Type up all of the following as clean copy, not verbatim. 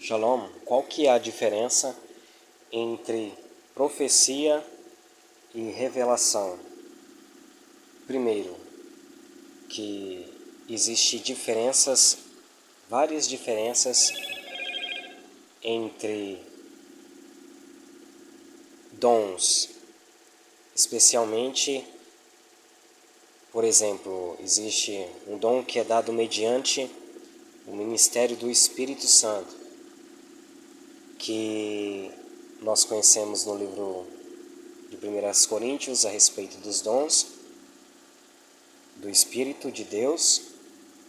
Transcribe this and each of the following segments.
Shalom, qual que é a diferença entre profecia e revelação? Primeiro, que existe várias diferenças entre dons, especialmente, por exemplo, existe um dom que é dado mediante o ministério do Espírito Santo, que nós conhecemos no livro de 1 Coríntios a respeito dos dons do Espírito de Deus,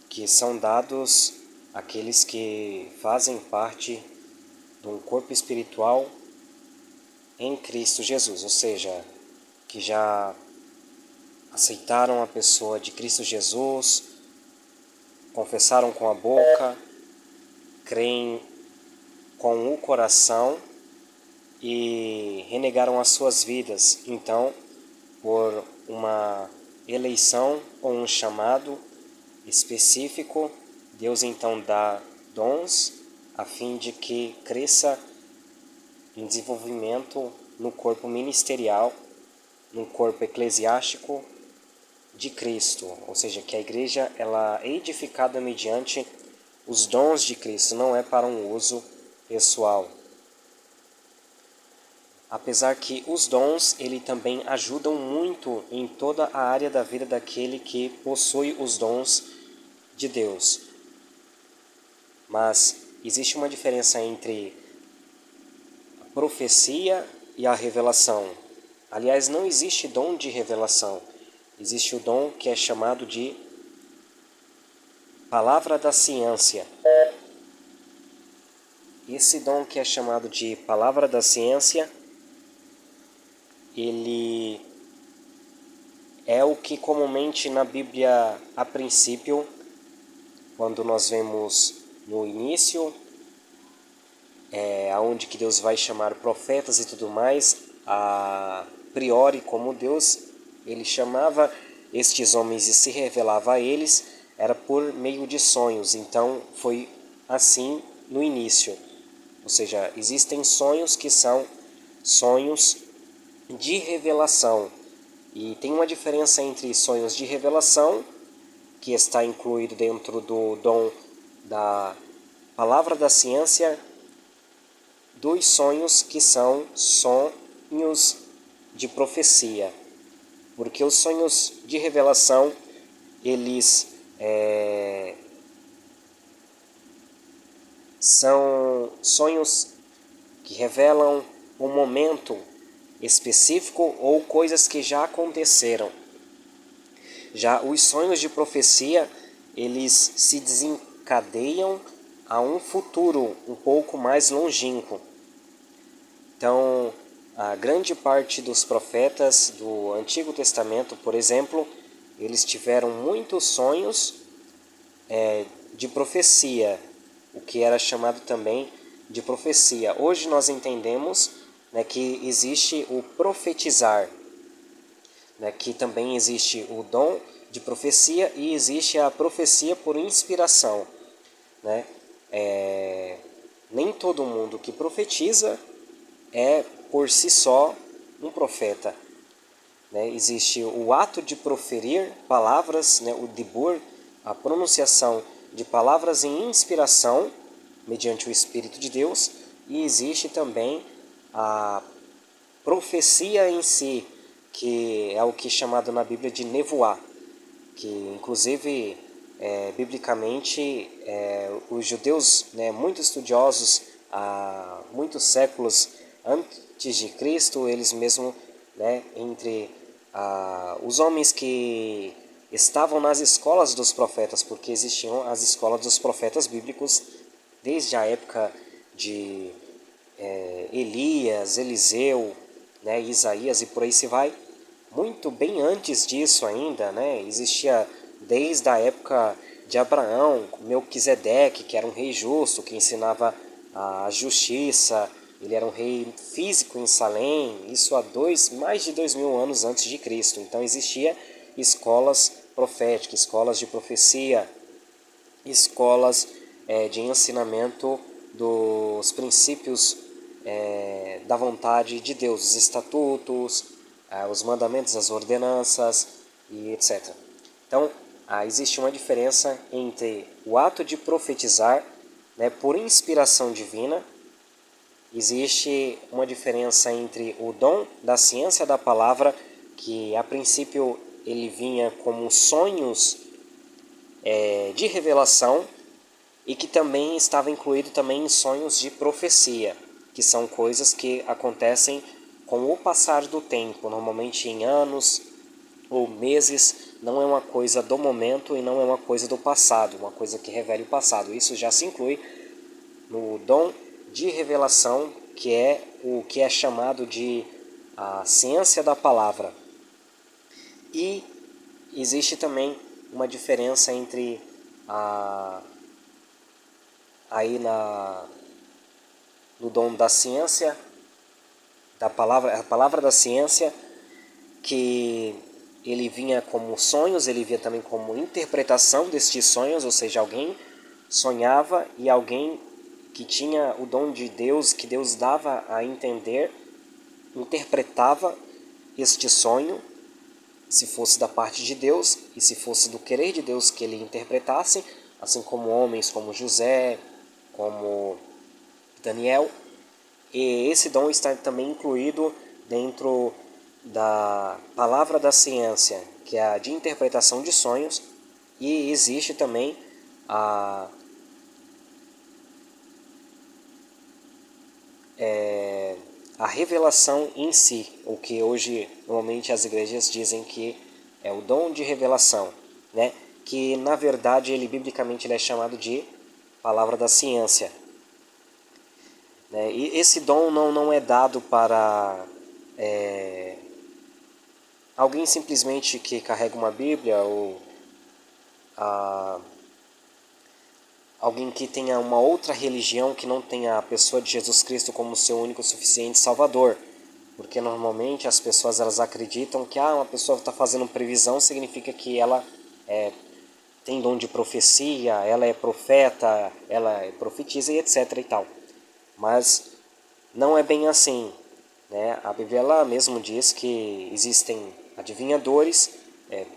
que são dados àqueles que fazem parte de um corpo espiritual em Cristo Jesus, ou seja, que já aceitaram a pessoa de Cristo Jesus, confessaram com a boca, creem com o coração e renegaram as suas vidas. Então, por uma eleição ou um chamado específico, Deus então dá dons a fim de que cresça em desenvolvimento no corpo ministerial, no corpo eclesiástico de Cristo, ou seja, que a igreja ela é edificada mediante os dons de Cristo, não é para um uso pessoal. Apesar que os dons, ele também ajudam muito em toda a área da vida daquele que possui os dons de Deus. Mas existe uma diferença entre a profecia e a revelação. Aliás, não existe dom de revelação. Existe o dom que é chamado de palavra da ciência. Esse dom que é chamado de palavra da ciência, ele é o que comumente na Bíblia, a princípio, quando nós vemos no início, aonde que Deus vai chamar profetas e tudo mais, a priori como Deus, ele chamava estes homens e se revelava a eles, era por meio de sonhos. Então foi assim no início. Ou seja, existem sonhos que são sonhos de revelação. E tem uma diferença entre sonhos de revelação, que está incluído dentro do dom da palavra da ciência, dos sonhos que são sonhos de profecia. Porque os sonhos de revelação, eles são sonhos que revelam um momento específico ou coisas que já aconteceram. Já os sonhos de profecia, eles se desencadeiam a um futuro um pouco mais longínquo. Então, a grande parte dos profetas do Antigo Testamento, por exemplo, eles tiveram muitos sonhos de profecia, o que era chamado também de profecia. Hoje nós entendemos, né, que existe o profetizar, né, que também existe o dom de profecia e existe a profecia por inspiração. Né? Nem todo mundo que profetiza é por si só um profeta. Né? Existe o ato de proferir palavras, né, o dibur, a pronunciação de palavras em inspiração, mediante o Espírito de Deus, e existe também a profecia em si, que é o que é chamado na Bíblia de nevoá, que inclusive, biblicamente, os judeus, né, muito estudiosos, há muitos séculos antes de Cristo, eles mesmos, né, entre os homens que estavam nas escolas dos profetas, porque existiam as escolas dos profetas bíblicos desde a época de Elias, Eliseu, né, Isaías e por aí se vai. Muito bem antes disso ainda, né, existia desde a época de Abraão, Melquisedeque, que era um rei justo, que ensinava a justiça. Ele era um rei físico em Salém, isso há mais de 2000 anos antes de Cristo. Então existia escolas proféticas, escolas de profecia, escolas de ensinamento dos princípios da vontade de Deus, os estatutos, os mandamentos, as ordenanças e etc. Então, existe uma diferença entre o ato de profetizar, né, por inspiração divina. Existe uma diferença entre o dom da ciência da palavra, que a princípio ele vinha como sonhos de revelação, e que também estava incluído também em sonhos de profecia, que são coisas que acontecem com o passar do tempo, normalmente em anos ou meses. Não é uma coisa do momento e não é uma coisa do passado, uma coisa que revela o passado. Isso já se inclui no dom de revelação, que é o que é chamado de a ciência da palavra. E existe também uma diferença entre no dom da ciência, da palavra, a palavra da ciência, que ele vinha como sonhos, ele vinha também como interpretação destes sonhos, ou seja, alguém sonhava e alguém que tinha o dom de Deus, que Deus dava a entender, interpretava este sonho, se fosse da parte de Deus e se fosse do querer de Deus que ele interpretasse, assim como homens como José, como Daniel. E esse dom está também incluído dentro da palavra da ciência, que é a de interpretação de sonhos, e existe também a revelação em si, o que hoje normalmente as igrejas dizem que é o dom de revelação, né? Que na verdade ele biblicamente ele é chamado de palavra da ciência, né? E esse dom não é dado para alguém simplesmente que carrega uma Bíblia ou alguém que tenha uma outra religião que não tenha a pessoa de Jesus Cristo como seu único e suficiente Salvador. Porque normalmente as pessoas elas acreditam que uma pessoa está fazendo previsão significa que ela tem dom de profecia, ela é profeta, ela profetiza e etc. e tal. Mas não é bem assim, né? A Bíblia ela mesmo diz que existem adivinhadores,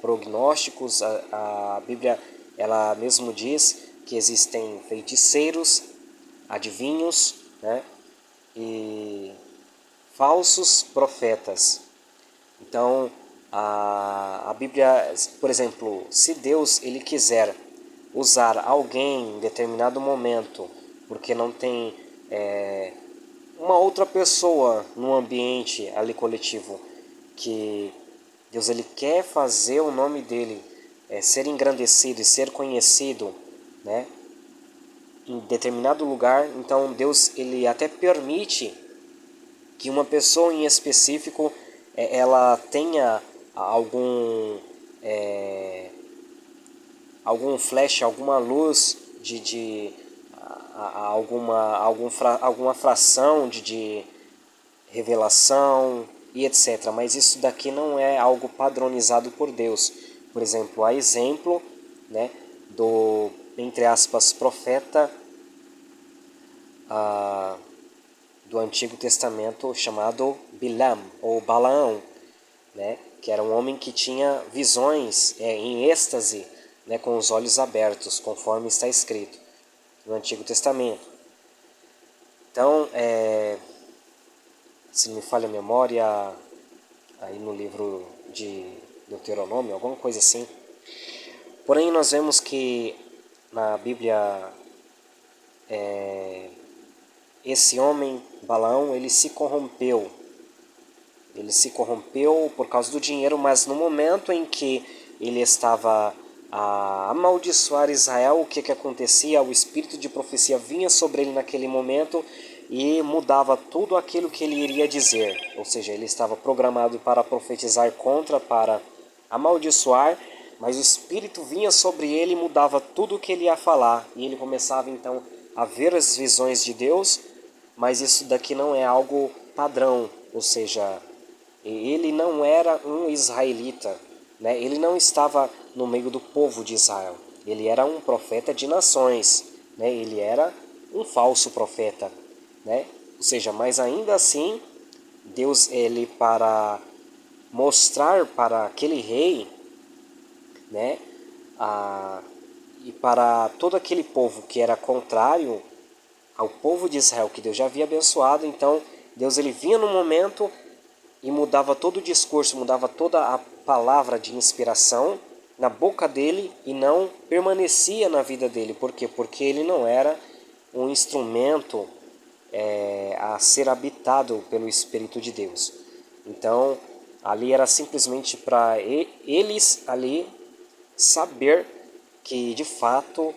prognósticos. A Bíblia ela mesmo diz que existem feiticeiros, adivinhos, né? E falsos profetas. Então, a Bíblia, por exemplo, se Deus ele quiser usar alguém em determinado momento, porque não tem uma outra pessoa no ambiente ali coletivo, que Deus ele quer fazer o nome dele ser engrandecido e ser conhecido, né, em determinado lugar, então Deus ele até permite que uma pessoa em específico ela tenha algum flash, alguma luz de alguma fração de revelação e etc. Mas isso daqui não é algo padronizado por Deus. Por exemplo, há exemplo, né, do, entre aspas, profeta do Antigo Testamento chamado Bilam, ou Balaão, né, que era um homem que tinha visões em êxtase, né, com os olhos abertos, conforme está escrito no Antigo Testamento. Então, se não me falha a memória, aí no livro de Deuteronômio, alguma coisa assim. Porém, nós vemos que na Bíblia esse homem, Balaão, ele se corrompeu. Ele se corrompeu por causa do dinheiro, mas no momento em que ele estava a amaldiçoar Israel, o que acontecia? O espírito de profecia vinha sobre ele naquele momento e mudava tudo aquilo que ele iria dizer. Ou seja, ele estava programado para profetizar contra, para amaldiçoar, mas o espírito vinha sobre ele e mudava tudo o que ele ia falar. E ele começava então a ver as visões de Deus, mas isso daqui não é algo padrão, ou seja, ele não era um israelita, né? Ele não estava no meio do povo de Israel. Ele era um profeta de nações, né? Ele era um falso profeta, né? Ou seja, mas ainda assim, Deus, ele para mostrar para aquele rei, né, e para todo aquele povo que era contrário ao povo de Israel, que Deus já havia abençoado, então Deus ele vinha no momento e mudava todo o discurso, mudava toda a palavra de inspiração na boca dele e não permanecia na vida dele. Por quê? Porque ele não era um instrumento a ser habitado pelo Espírito de Deus. Então, ali era simplesmente para eles ali saber que de fato,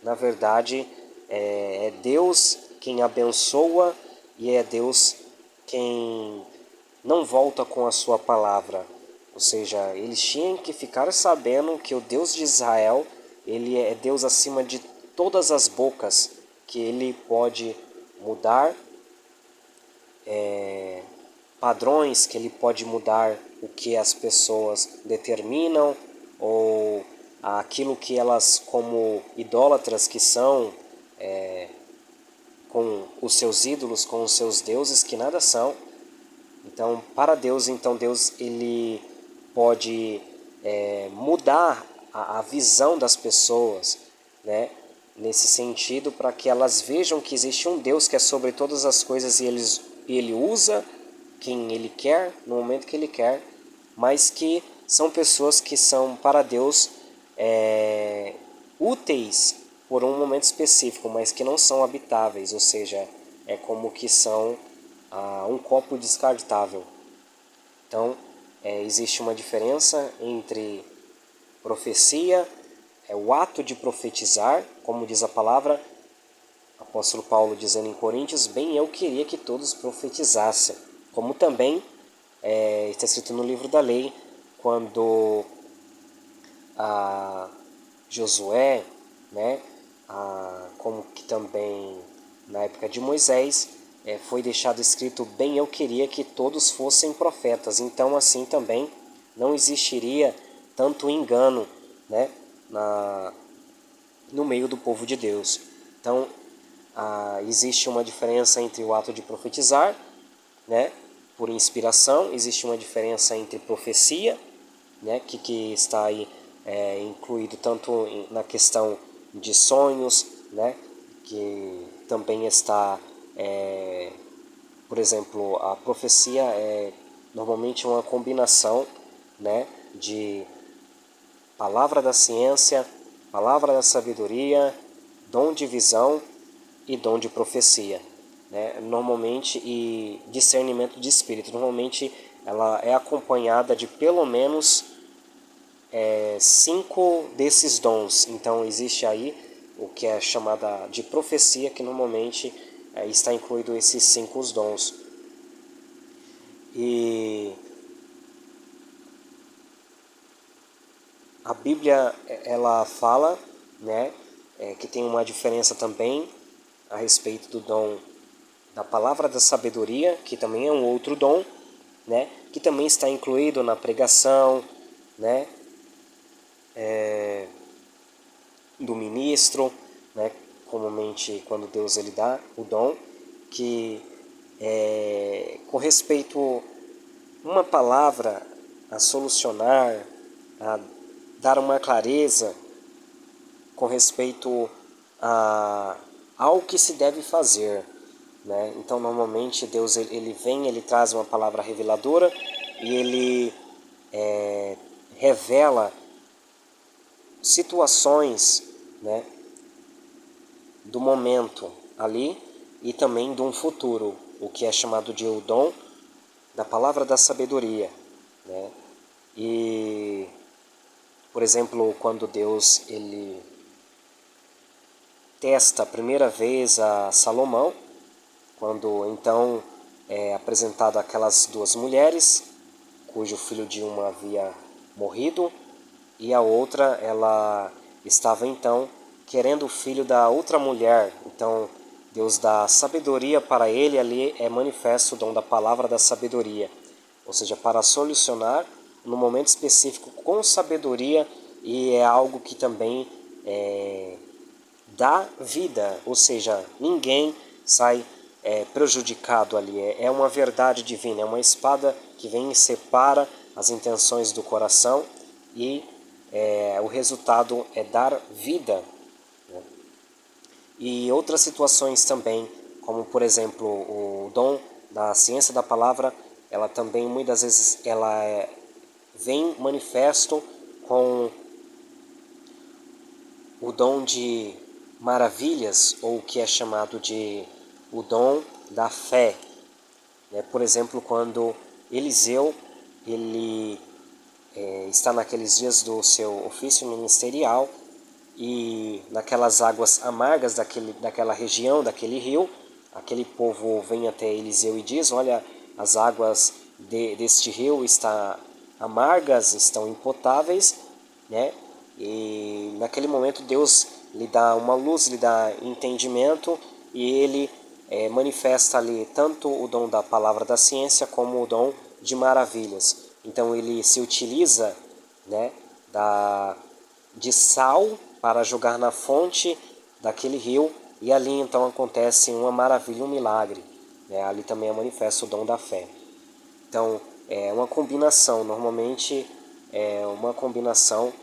na verdade, é Deus quem abençoa e é Deus quem não volta com a sua palavra. Ou seja, eles tinham que ficar sabendo que o Deus de Israel, ele é Deus acima de todas as bocas, que ele pode mudar padrões, que ele pode mudar o que as pessoas determinam ou aquilo que elas, como idólatras que são, com os seus ídolos, com os seus deuses que nada são. Então, para Deus, então Deus ele pode mudar a visão das pessoas, né? Nesse sentido, para que elas vejam que existe um Deus que é sobre todas as coisas e ele usa quem ele quer, no momento que ele quer, mas que são pessoas que são para Deus úteis por um momento específico, mas que não são habitáveis, ou seja, é como que são um copo descartável. Então, existe uma diferença entre profecia, o ato de profetizar, como diz a palavra, apóstolo Paulo dizendo em Coríntios, bem eu queria que todos profetizassem, como também está escrito no livro da lei, quando Josué, né, como que também na época de Moisés, foi deixado escrito, bem eu queria que todos fossem profetas. Então assim também não existiria tanto engano, né, no meio do povo de Deus. Então existe uma diferença entre o ato de profetizar, né, por inspiração, existe uma diferença entre profecia, né, que está aí incluído tanto na questão de sonhos, né, que também está, por exemplo, a profecia é normalmente uma combinação, né, de palavra da ciência, palavra da sabedoria, dom de visão e dom de profecia, né? Normalmente, e discernimento de espírito. Normalmente ela é acompanhada de pelo menos 5 desses dons. Então existe aí o que é chamada de profecia, que normalmente está incluído esses 5 dons. E a Bíblia ela fala, né, que tem uma diferença também a respeito do dom da palavra da sabedoria, que também é um outro dom, né, que também está incluído na pregação, né, do ministro, né, comumente quando Deus ele dá o dom, que com respeito uma palavra a solucionar, a dar uma clareza com respeito ao que se deve fazer, né? Então normalmente Deus ele vem, ele traz uma palavra reveladora e ele revela situações, né, do momento ali e também de um futuro, o que é chamado de o dom da palavra da sabedoria, né? E, por exemplo, quando Deus ele testa a primeira vez a Salomão, quando então é apresentado aquelas duas mulheres, cujo filho de uma havia morrido, e a outra ela estava então querendo o filho da outra mulher. Então Deus dá sabedoria para ele, ali é manifesto o dom da palavra da sabedoria, ou seja, para solucionar no momento específico com sabedoria, e é algo que também dá vida, ou seja, ninguém sai prejudicado ali. É uma verdade divina, é uma espada que vem e separa as intenções do coração e o resultado é dar vida. E outras situações também, como por exemplo o dom da ciência da palavra, ela também muitas vezes vem manifesto com o dom de maravilhas, ou o que é chamado de o dom da fé. Por exemplo, quando Eliseu ele está naqueles dias do seu ofício ministerial e naquelas águas amargas daquela região, daquele rio, aquele povo vem até Eliseu e diz: olha, as águas deste rio estão amargas, estão impotáveis, né? E naquele momento Deus lhe dá uma luz, lhe dá entendimento e ele manifesta ali tanto o dom da palavra da ciência como o dom de maravilhas. Então ele se utiliza, né, de sal para jogar na fonte daquele rio e ali então acontece uma maravilha, um milagre. Ali também é manifesto o dom da fé. Então é uma combinação, normalmente é uma combinação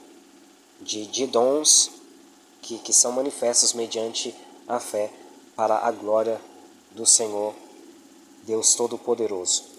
de dons que são manifestos mediante a fé para a glória do Senhor, Deus Todo-Poderoso.